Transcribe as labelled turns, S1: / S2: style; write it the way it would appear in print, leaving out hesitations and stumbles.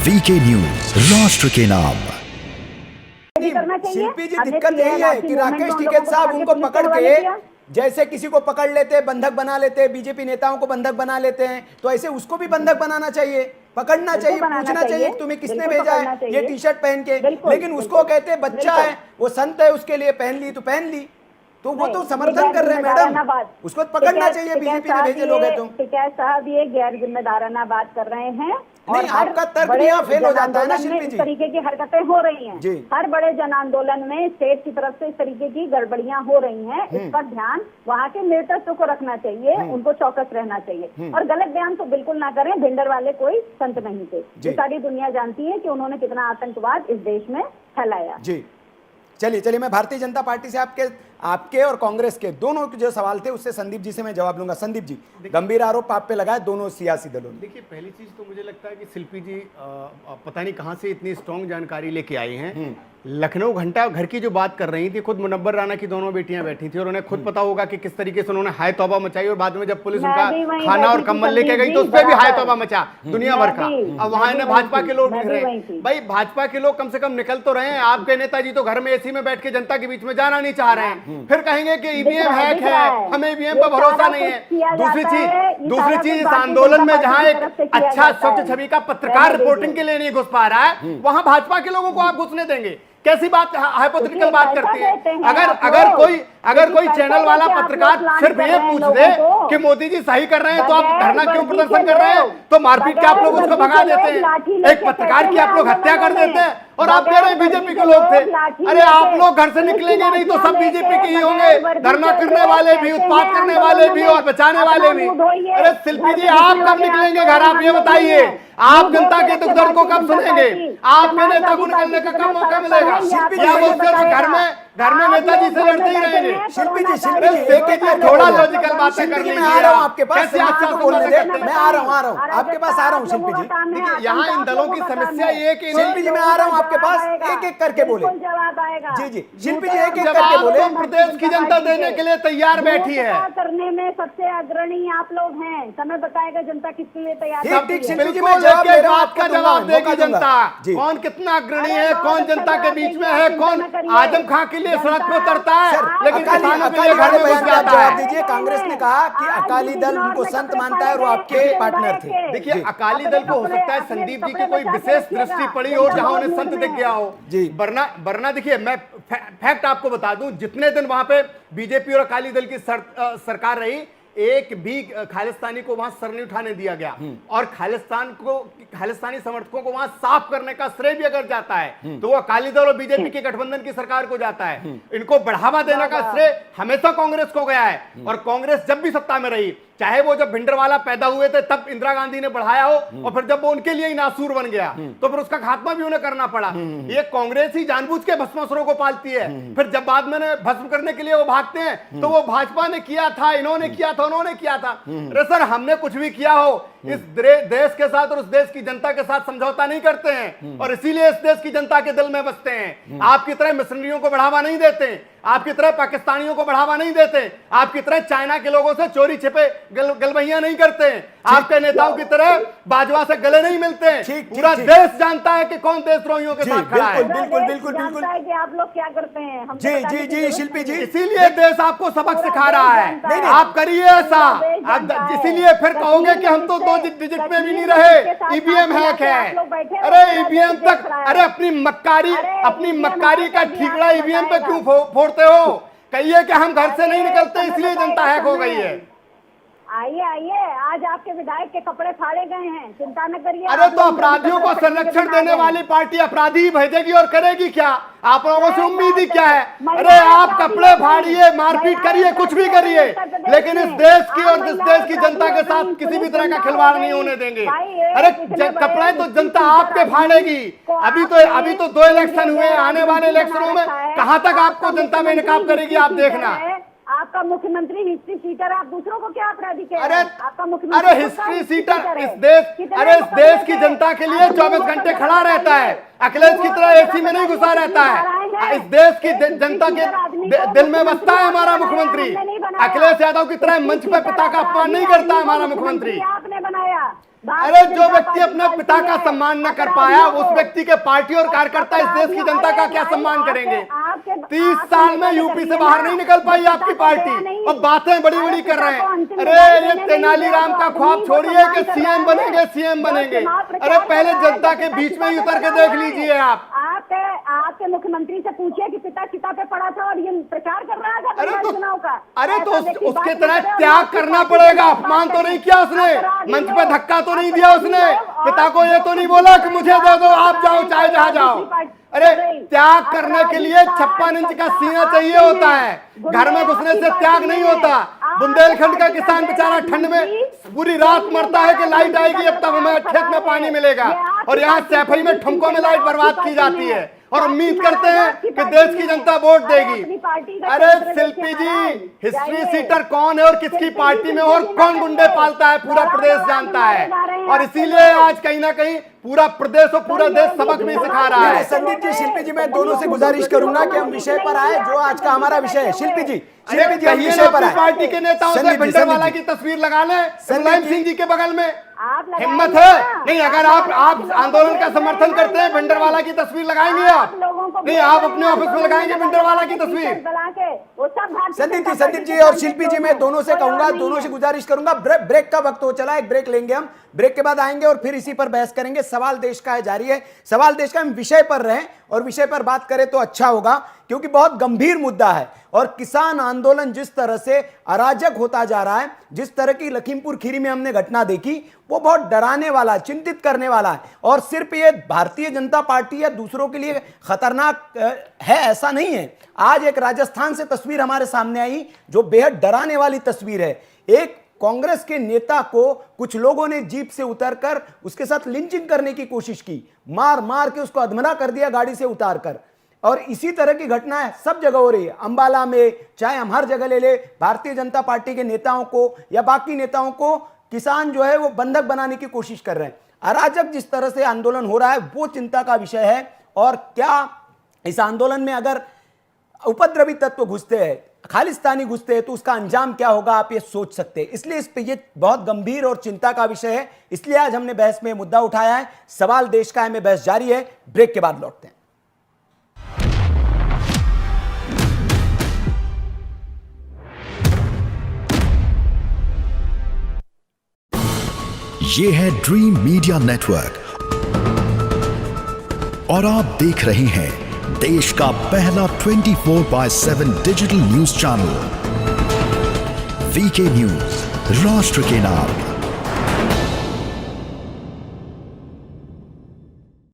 S1: VK news, राष्ट्र के नाम।
S2: शिल्पी जी, दिक्कत यही है कि राकेश टिकैत साहब उनको पकड़ के जैसे किसी को पकड़ लेते हैं, बंधक बना लेते हैं, बीजेपी नेताओं को बंधक बना लेते हैं, तो ऐसे उसको भी बंधक बनाना चाहिए, पकड़ना चाहिए, पूछना चाहिए कि तुम्हें किसने भेजा है ये टी शर्ट पहन के। लेकिन उसको कहते हैं बच्चा है, वो संत है, उसके लिए पहन ली तो पहन ली, तो वो तो समर्थन कर रहे हैं मैडम, उसको पकड़ना चाहिए। बीजेपी ने भेजे लोग हैं। तुम
S3: टिकैत साहब ये गैर जिम्मेदाराना बात कर रहे हैं।
S2: नहीं, आपका तर्क भी यहाँ फेल हो जाता है ना शिल्पी जी।
S3: इस तरीके की हरकतें हो रही हैं हर बड़े जन आंदोलन में स्टेट की तरफ से इस तरीके की गड़बड़ियां हो रही हैं। इस पर ध्यान वहाँ के नेतृत्व को रखना चाहिए, उनको चौकस रहना चाहिए और गलत बयान तो बिल्कुल ना करें। भिंडर वाले कोई संत नहीं थे, ये सारी दुनिया जानती है कि उन्होंने कितना आतंकवाद इस देश में फैलाया।
S2: जी चलिए मैं भारतीय जनता पार्टी से आपके और कांग्रेस के दोनों के जो सवाल थे उससे संदीप जी से मैं जवाब लूंगा। संदीप जी, गंभीर आरोप आप पे लगाए दोनों सियासी दलों ने।
S4: देखिए, पहली चीज तो मुझे लगता है कि शिल्पी जी पता नहीं कहां से इतनी स्ट्रॉन्ग जानकारी लेके आई हैं। लखनऊ घंटा घर की जो बात कर रही थी, खुद मुनव्वर राणा की दोनों बेटियां बैठी थी और उन्हें खुद पता होगा कि किस तरीके से उन्होंने हाय तौबा मचाई और बाद में जब पुलिस उनका खाना और कम्बल लेके गई तो उस पर भी हाय तौबा मचा दुनिया भर का। अब वहां इन्हें भाजपा के लोग दिख रहे हैं। भाई, भाजपा के लोग कम से कम निकल तो रहे हैं। आपके नेताजी तो घर में एसी में बैठ के जनता के बीच में जाना नहीं चाह रहे हैं, फिर कहेंगे कि ईवीएम हैक है, हमें ईवीएम पर भरोसा नहीं है। दूसरी चीज इस आंदोलन में जहां एक अच्छा स्वच्छ छवि का पत्रकार रिपोर्टिंग के लिए नहीं घुस पा रहा है, वहां भाजपा के लोगों को आप घुसने देंगे? कैसी बात, हाइपोथेटिकल बात करती है। अगर कोई चैनल वाला पत्रकार सिर्फ ये पूछ दे कि मोदी जी सही कर रहे हैं तो आप धरना क्यों प्रदर्शन कर रहे हैं, तो मारपीट के आप लोग उसको भगा देते हैं, एक पत्रकार की आप लोग हत्या कर देते हैं और आप कह रहे हैं बीजेपी के लोग थे। अरे आप लोग घर से निकलेंगे नहीं तो सब बीजेपी के ही होंगे, धरना करने वाले भी, उत्पात करने वाले भी और बचाने वाले भी। अरे शिल्पी जी, आप कब निकलेंगे घर, आप ये बताइए? आप जनता के दुख दर्द को कब सुनेंगे? आपके नेता को निकलने का कब मौका मिलेगा? या वो सिर्फ घर में नेताजी से लड़ते ही रहेंगे?
S2: शिल्पी जी,
S4: थोड़ा लॉजिकल बातें कर लीजिए।
S2: मैं आ रहा हूँ आपके पास, मैं आ रहा हूँ आपके पास आ रहा हूँ शिल्पी जी।
S4: देखिए, यहाँ इन दलों की समस्या ये कि
S2: शिल्पी जी मैं आ रहा हूँ आपके पास, एक एक करके बोले।
S3: जवाब आएगा।
S2: जी शिल्पी जी, एक एक करके बोले।
S4: प्रदेश की जनता देने के लिए तैयार बैठी है।
S3: करने में सबसे अग्रणी आप लोग हैं, समय बताएगा जनता किसके लिए तैयार है।
S4: बात का जवाब देगी जनता, कौन कितना अग्रणी है, कौन जनता के बीच में है, कौन आजम खां के लिए सड़क पे उतरता है लेकिन किसानों के लिए घर में घुस जाता है।
S2: दीजिए, कांग्रेस ने कहा कि अकाली दल उनको संत मानता है और वो आपके पार्टनर थे।
S4: देखिए, अकाली दल को हो सकता है संदीप जी की कोई विशेष दृष्टि पड़ी हो जहां उन्हें संत दिख गया हो जी, वरना देखिए, मैं फैक्ट आपको बता दूं, जितने दिन वहां पे बीजेपी और अकाली दल की सरकार रही, एक भी खालिस्तानी को वहां सर नहीं उठाने दिया गया और खालिस्तानी समर्थकों को वहां साफ करने का श्रेय भी अगर जाता है तो वो अकाली दल और बीजेपी के गठबंधन की सरकार को जाता है। इनको बढ़ावा देने का श्रेय हमेशा कांग्रेस को गया है और कांग्रेस जब भी सत्ता में रही, चाहे वो जब भिंडरवाला पैदा हुए थे तब इंदिरा गांधी ने बढ़ाया हो और फिर जब वो उनके लिए ही नासूर बन गया तो फिर उसका खात्मा भी उन्हें करना पड़ा। ये कांग्रेस ही जानबूझ के भस्मासुरों को पालती है, फिर जब बाद में भस्म करने के लिए वो भागते हैं तो वो भाजपा ने किया था, इन्होंने किया था, उन्होंने किया था। अरे सर, हमने कुछ भी किया हो, इस देश के साथ और उस देश की जनता के साथ समझौता नहीं करते हैं और इसीलिए इस देश की जनता के दिल में बसते हैं। आपकी तरह मिशनरियों को बढ़ावा नहीं देते, आपकी तरह पाकिस्तानियों को बढ़ावा नहीं देते, आपकी तरह चाइना के लोगों से चोरी छिपे गलबहियां नहीं करते, आपके नेताओं की तरह बाजवा से गले नहीं मिलते। पूरा देश जानता है कि कौन देशद्रोहियों के साथ खड़ा है।
S2: बिल्कुल
S3: आप लोग क्या करते हैं।
S2: जी शिल्पी जी,
S4: इसीलिए देश आपको सबक सिखा रहा है, आप करिए ऐसा। इसीलिए फिर कहोगे कि हम तो 2 डिजिट में भी नहीं रहे, ईवीएम हैक है। अरे ईवीएम तक, अरे अपनी मक्कारी का ठीकरा ईवीएम पे क्यों फोड़ते हो? कहिए कि हम घर से नहीं निकलते इसलिए जनता हैक हो गई है।
S3: आइए, आज आपके विधायक के कपड़े फाड़े गए हैं, चिंता न करिए।
S4: अरे तो अपराधियों को संरक्षण देने वाली पार्टी अपराधी भेजेगी और करेगी क्या? आप लोगों से उम्मीद ही क्या है? अरे आप कपड़े फाड़िए, मारपीट करिए, कुछ भी करिए, लेकिन इस देश की और इस देश की जनता के साथ किसी भी तरह का खिलवाड़ नहीं होने देंगे। अरे कपड़े तो जनता आपके फाड़ेगी। अभी तो 2 इलेक्शन हुए, आने वाले इलेक्शनों में कहां तक आपको जनता में नकाब करेगी, आप देखना।
S3: आपका मुख्यमंत्री हिस्ट्री सीटर, आप दूसरों को क्या अपराधी कह
S4: रहे हैं? आपका मुख्यमंत्री, अरे हिस्ट्री सीटर इस देश की जनता के लिए 24 घंटे खड़ा रहता है, अखिलेश की तरह एसी में नहीं घुसा रहता है। इस देश की जनता के दिल में बसता है हमारा मुख्यमंत्री। अखिलेश यादव की तरह मंच पे पिता का अपमान नहीं करता हमारा मुख्यमंत्री।
S3: आपने बनाया
S4: अरे जो व्यक्ति अपने पिता का सम्मान न कर पाया, उस व्यक्ति के पार्टी और कार्यकर्ता इस देश की जनता का क्या सम्मान करेंगे? 30 साल में यूपी से बाहर नहीं निकल पाई आपकी पार्टी, और बातें बड़ी बड़ी कर रहे हैं। अरे ये तेनालीराम का ख्वाब छोड़िए कि सीएम बनेंगे, सीएम बनेंगे। अरे पहले जनता के बीच में ही उतर के देख लीजिए आप।
S3: आपके मुख्यमंत्री से पूछिए कि पिता चिता पे पड़ा था और ये प्रचार कर रहा था चुनाव का।
S4: अरे तो उसके तरह त्याग करना पड़ेगा। अपमान तो नहीं किया उसने, मंच पे धक्का तो नहीं दिया उसने, पिता को ये तो नहीं बोला कि मुझे दे दो, आप जाओ चाहे जहां जाओ। अरे त्याग करने के लिए 56 इंच का सीना चाहिए होता है, घर में घुसने से त्याग नहीं होता। बुंदेलखंड का किसान बेचारा ठंड में पूरी रात मरता है कि लाइट आएगी, अब तक हमें खेत में पानी मिलेगा, और यहाँ सैफई में ठुमकों में लाइट बर्बाद की जाती है, और उम्मीद करते हैं कि देश की जनता वोट देगी। अरे शिल्पी जी, हिस्ट्री सीटर कौन है और किसकी पार्टी में और कौन गुंडे पालता है पूरा प्रदेश जानता है, और इसीलिए आज कहीं ना कहीं पूरा प्रदेश और पूरा देश सबक भी सिखा रहा है।
S2: संदीप जी, शिल्पी जी, मैं दोनों से गुजारिश करूंगा कि हम विषय पर आए, जो आज का हमारा विषय है। शिल्पी जी, हम विषय पर आए।
S4: पार्टी के नेताओं से भिंडरवाला की तस्वीर लगा लें मुलायम सिंह जी के बगल में, हिम्मत
S3: है?
S4: नहीं, अगर आप आंदोलन का समर्थन करते हैं, भिंडरवाला की तस्वीर लगाएंगे आप? नहीं, आप अपने ऑफिस में लगाएंगे भिंडरवाला की तस्वीर?
S2: संदीप जी और शिल्पी जी, मैं दोनों से कहूंगा, दोनों से गुजारिश करूंगा, ब्रेक का वक्त हो चला, एक ब्रेक लेंगे हम, ब्रेक के बाद आएंगे और फिर इसी पर बहस करेंगे। सवाल देश का है जारी है, सवाल देश का, हम विषय पर रहें और विषय पर बात करें तो अच्छा होगा, क्योंकि बहुत गंभीर मुद्दा है। और किसान आंदोलन जिस तरह से अराजक होता जा रहा है, जिस तरह की लखीमपुर खीरी में हमने घटना देखी, वो बहुत डराने वाला, चिंतित करने वाला है। और सिर्फ ये भारतीय जनता पार्टी या दूसरों के लिए खतरनाक है ऐसा नहीं है। आज एक राजस्थान से तस्वीर हमारे सामने आई जो बेहद डराने वाली तस्वीर है। एक कांग्रेस के नेता को कुछ लोगों ने जीप से उतरकर उसके साथ लिंचिंग करने की कोशिश की, मार मार के उसको अधमरा कर दिया गाड़ी से उतारकर। और इसी तरह की घटनाएं सब जगह हो रही है, अंबाला में, चाहे हम हर जगह ले ले, भारतीय जनता पार्टी के नेताओं को या बाकी नेताओं को किसान जो है वो बंधक बनाने की कोशिश कर रहे हैं। अराजक जिस तरह से आंदोलन हो रहा है वो चिंता का विषय है। और क्या इस आंदोलन में अगर उपद्रवी तत्व घुसते हैं, खालिस्तानी घुसते हैं, तो उसका अंजाम क्या होगा आप ये सोच सकते हैं। इसलिए इस पे ये बहुत गंभीर और चिंता का विषय है, इसलिए आज हमने बहस में मुद्दा उठाया है। सवाल देश का है में बहस जारी है, ब्रेक के बाद लौटते हैं।
S1: ये है ड्रीम मीडिया नेटवर्क और आप देख रहे हैं देश का पहला 24/7 digital news channel VK news, राष्ट्र के नाम।